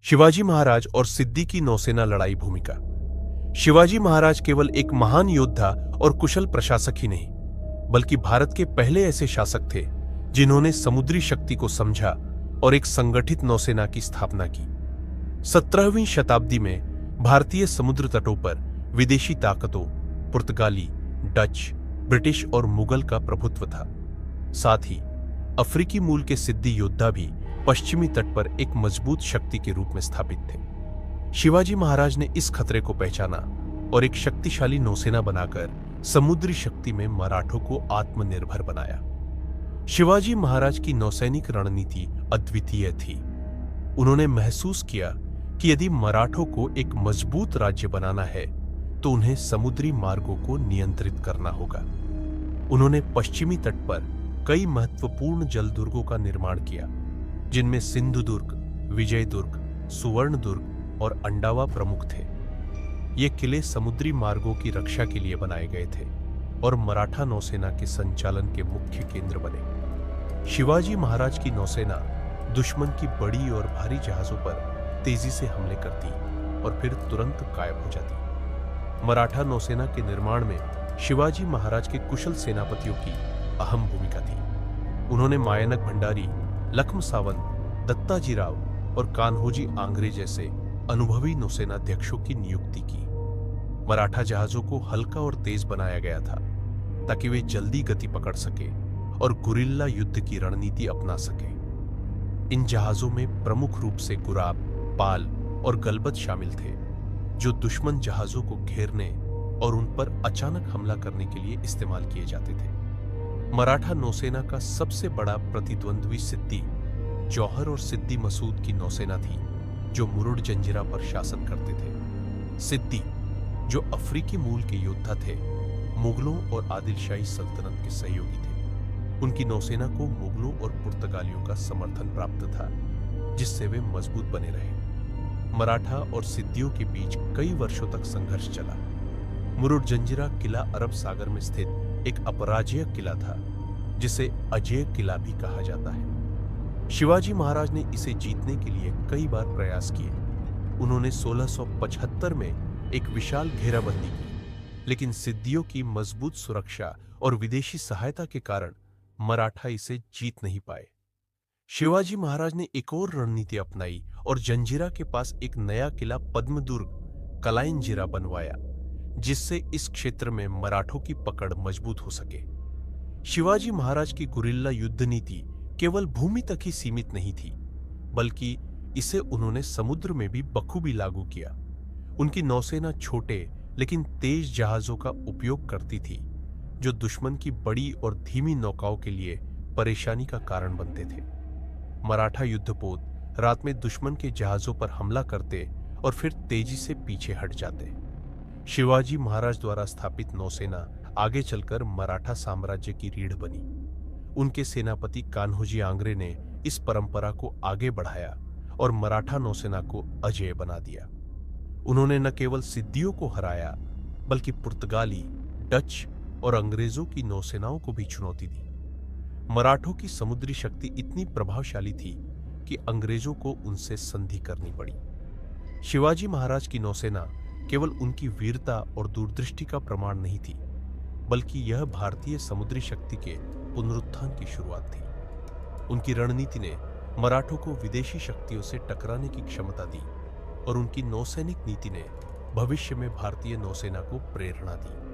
शिवाजी महाराज और सिद्दी की नौसेना लड़ाई भूमिका। शिवाजी महाराज केवल एक महान योद्धा और कुशल प्रशासक ही नहीं, बल्कि भारत के पहले ऐसे शासक थे जिन्होंने समुद्री शक्ति को समझा और एक संगठित नौसेना की स्थापना की। 17वीं शताब्दी में भारतीय समुद्र तटों पर विदेशी ताकतों, पुर्तगाली, डच, ब्रिटिश और मुगल का प्रभुत्व था। साथ ही अफ्रीकी मूल के सिद्दी योद्धा भी पश्चिमी तट पर एक मजबूत शक्ति के रूप में स्थापित थे। शिवाजी महाराज ने इस खतरे को पहचाना और एक शक्तिशाली नौसेना बनाकर समुद्री शक्ति में मराठों को आत्मनिर्भर बनाया। शिवाजी महाराज की नौसैनिक रणनीति अद्वितीय थी। उन्होंने महसूस किया कि यदि मराठों को एक मजबूत राज्य बनाना है तो उन्हें समुद्री मार्गों को नियंत्रित करना होगा। उन्होंने पश्चिमी तट पर कई महत्वपूर्ण जलदुर्गों का निर्माण किया, जिनमें सिंधुदुर्ग, विजयदुर्ग, सुवर्णदुर्ग और अंडावा प्रमुख थे। ये किले समुद्री मार्गों की रक्षा के लिए बनाए गए थे और मराठा नौसेना के संचालन के मुख्य केंद्र बने। शिवाजी महाराज की नौसेना दुश्मन की बड़ी और भारी जहाजों पर तेजी से हमले करती और फिर तुरंत गायब हो जाती। मराठा नौसेना के निर्माण में शिवाजी महाराज के कुशल सेनापतियों की अहम भूमिका थी। उन्होंने मायनक भंडारी, लखम सावंत, दत्ताजीराव और कान्होजी आंग्रे जैसे अनुभवी नौसेनाध्यक्षों की नियुक्ति की। मराठा जहाजों को हल्का और तेज बनाया गया था ताकि वे जल्दी गति पकड़ सके और गुरिल्ला युद्ध की रणनीति अपना सके। इन जहाजों में प्रमुख रूप से गुराब, पाल और गलबत शामिल थे, जो दुश्मन जहाजों को घेरने और उन पर अचानक हमला करने के लिए इस्तेमाल किए जाते थे। मराठा नौसेना का सबसे बड़ा प्रतिद्वंद्वी सिद्दी, जौहर और सिद्दी मसूद की नौसेना थी, जो मुरुड जंजिरा पर शासन करते थे। सिद्दी, जो अफ्रीकी मूल के योद्धा थे, मुगलों और आदिलशाही सल्तनत के सहयोगी थे। उनकी नौसेना को मुगलों और पुर्तगालियों का समर्थन प्राप्त था, जिससे वे मजबूत बने रहे। मराठा और सिद्दियों के बीच कई वर्षों तक संघर्ष चला। मुरुड जंजिरा किला अरब सागर में स्थित एक अपराजेय किला था, जिसे अजेय किला भी कहा जाता है। शिवाजी महाराज ने इसे जीतने के लिए कई बार प्रयास किए। उन्होंने 1675 में एक विशाल घेराबंदी की, लेकिन सिद्दियों की मजबूत सुरक्षा और विदेशी सहायता के कारण मराठा इसे जीत नहीं पाए। शिवाजी महाराज ने एक और रणनीति अपनाई और जंजिरा के पास एक नया किला पद्मदुर्ग, कलाइंजिरा बनवाया, जिससे इस क्षेत्र में मराठों की पकड़ मजबूत हो सके। शिवाजी महाराज की गुरिल्ला युद्ध नीति केवल भूमि तक ही सीमित नहीं थी, बल्कि इसे उन्होंने समुद्र में भी बखूबी लागू किया। उनकी नौसेना छोटे लेकिन तेज जहाजों का उपयोग करती थी, जो दुश्मन की बड़ी और धीमी नौकाओं के लिए परेशानी का कारण बनते थे। मराठा युद्धपोत रात में दुश्मन के जहाजों पर हमला करते और फिर तेजी से पीछे हट जाते। शिवाजी महाराज द्वारा स्थापित नौसेना आगे चलकर मराठा साम्राज्य की रीढ़ बनी। उनके सेनापति कान्होजी आंग्रे ने इस परंपरा को आगे बढ़ाया और मराठा नौसेना को अजेय बना दिया। उन्होंने न केवल सिद्दियों को हराया, बल्कि पुर्तगाली, डच और अंग्रेजों की नौसेनाओं को भी चुनौती दी। मराठों की समुद्री शक्ति इतनी प्रभावशाली थी कि अंग्रेजों को उनसे संधि करनी पड़ी। शिवाजी महाराज की नौसेना केवल उनकी वीरता और दूरदृष्टि का प्रमाण नहीं थी, बल्कि यह भारतीय समुद्री शक्ति के पुनरुत्थान की शुरुआत थी। उनकी रणनीति ने मराठों को विदेशी शक्तियों से टकराने की क्षमता दी और उनकी नौसैनिक नीति ने भविष्य में भारतीय नौसेना को प्रेरणा दी।